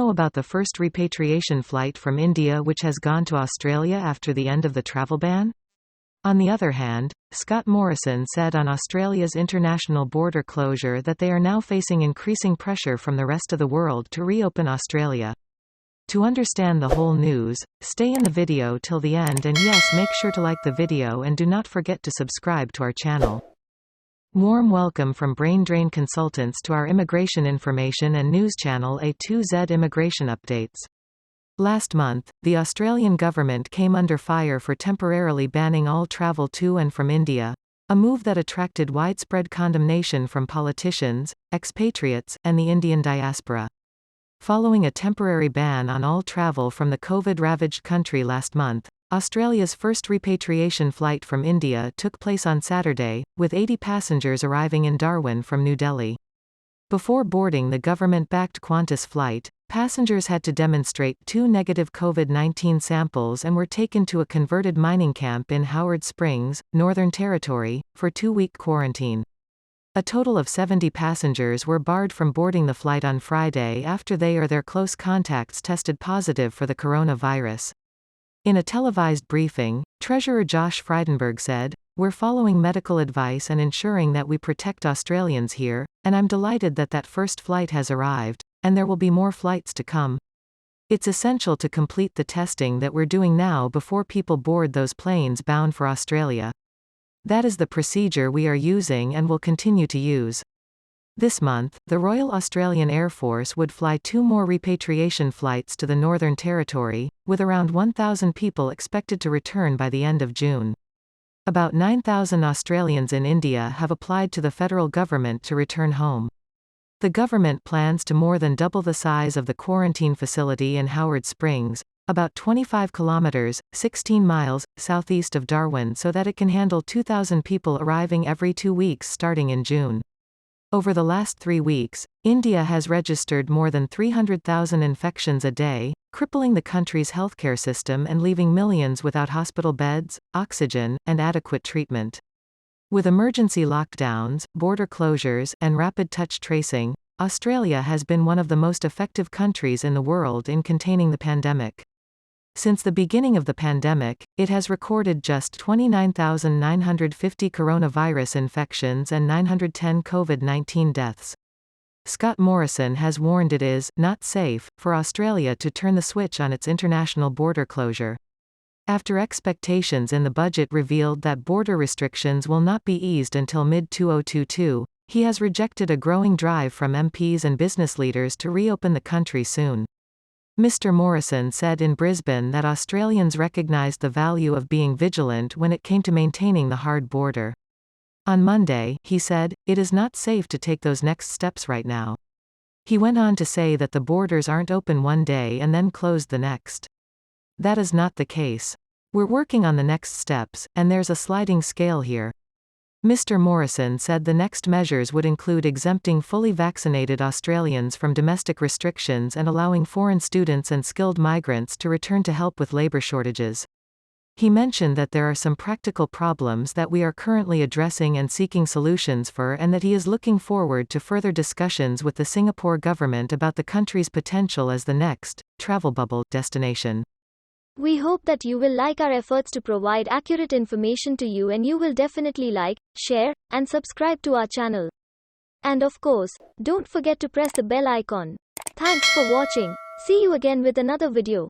know about the first repatriation flight from India which has gone to Australia after the end of the travel ban? On the other hand, Scott Morrison said on Australia's international border closure that they are now facing increasing pressure from the rest of the world to reopen Australia. To understand the whole news, stay in the video till the end, and yes, make sure to like the video and do not forget to subscribe to our channel. Warm welcome from Brain Drain Consultants to our immigration information and news channel A2Z Immigration Updates. Last month, the Australian government came under fire for temporarily banning all travel to and from India, a move that attracted widespread condemnation from politicians, expatriates, and the Indian diaspora. Following a temporary ban on all travel from the COVID-ravaged country last month, Australia's first repatriation flight from India took place on Saturday, with 80 passengers arriving in Darwin from New Delhi. Before boarding the government-backed Qantas flight, passengers had to demonstrate 2 negative COVID-19 samples and were taken to a converted mining camp in Howard Springs, Northern Territory, for 2-week quarantine. A total of 70 passengers were barred from boarding the flight on Friday after they or their close contacts tested positive for the coronavirus. In a televised briefing, Treasurer Josh Frydenberg said, "We're following medical advice and ensuring that we protect Australians here, and I'm delighted that that first flight has arrived, and there will be more flights to come. It's essential to complete the testing that we're doing now before people board those planes bound for Australia. That is the procedure we are using and will continue to use." This month, the Royal Australian Air Force would fly 2 more repatriation flights to the Northern Territory, with around 1,000 people expected to return by the end of June. About 9,000 Australians in India have applied to the federal government to return home. The government plans to more than double the size of the quarantine facility in Howard Springs, about 25 kilometers, 16 miles, southeast of Darwin, so that it can handle 2,000 people arriving every 2 weeks starting in June. Over the last 3 weeks, India has registered more than 300,000 infections a day, crippling the country's healthcare system and leaving millions without hospital beds, oxygen, and adequate treatment. With emergency lockdowns, border closures, and rapid touch tracing, Australia has been one of the most effective countries in the world in containing the pandemic. Since the beginning of the pandemic, it has recorded just 29,950 coronavirus infections and 910 COVID-19 deaths. Scott Morrison has warned it is not safe for Australia to turn the switch on its international border closure. After expectations in the budget revealed that border restrictions will not be eased until mid-2022, he has rejected a growing drive from MPs and business leaders to reopen the country soon. Mr. Morrison said in Brisbane that Australians recognised the value of being vigilant when it came to maintaining the hard border. On Monday, he said, "It is not safe to take those next steps right now." He went on to say that the borders aren't open one day and then closed the next. That is not the case. We're working on the next steps, and there's a sliding scale here. Mr. Morrison said the next measures would include exempting fully vaccinated Australians from domestic restrictions and allowing foreign students and skilled migrants to return to help with labour shortages. He mentioned that there are some practical problems that we are currently addressing and seeking solutions for, and that he is looking forward to further discussions with the Singapore government about the country's potential as the next travel bubble destination. We hope that you will like our efforts to provide accurate information to you, and you will definitely like, share, and subscribe to our channel. And of course, don't forget to press the bell icon. Thanks for watching. See you again with another video.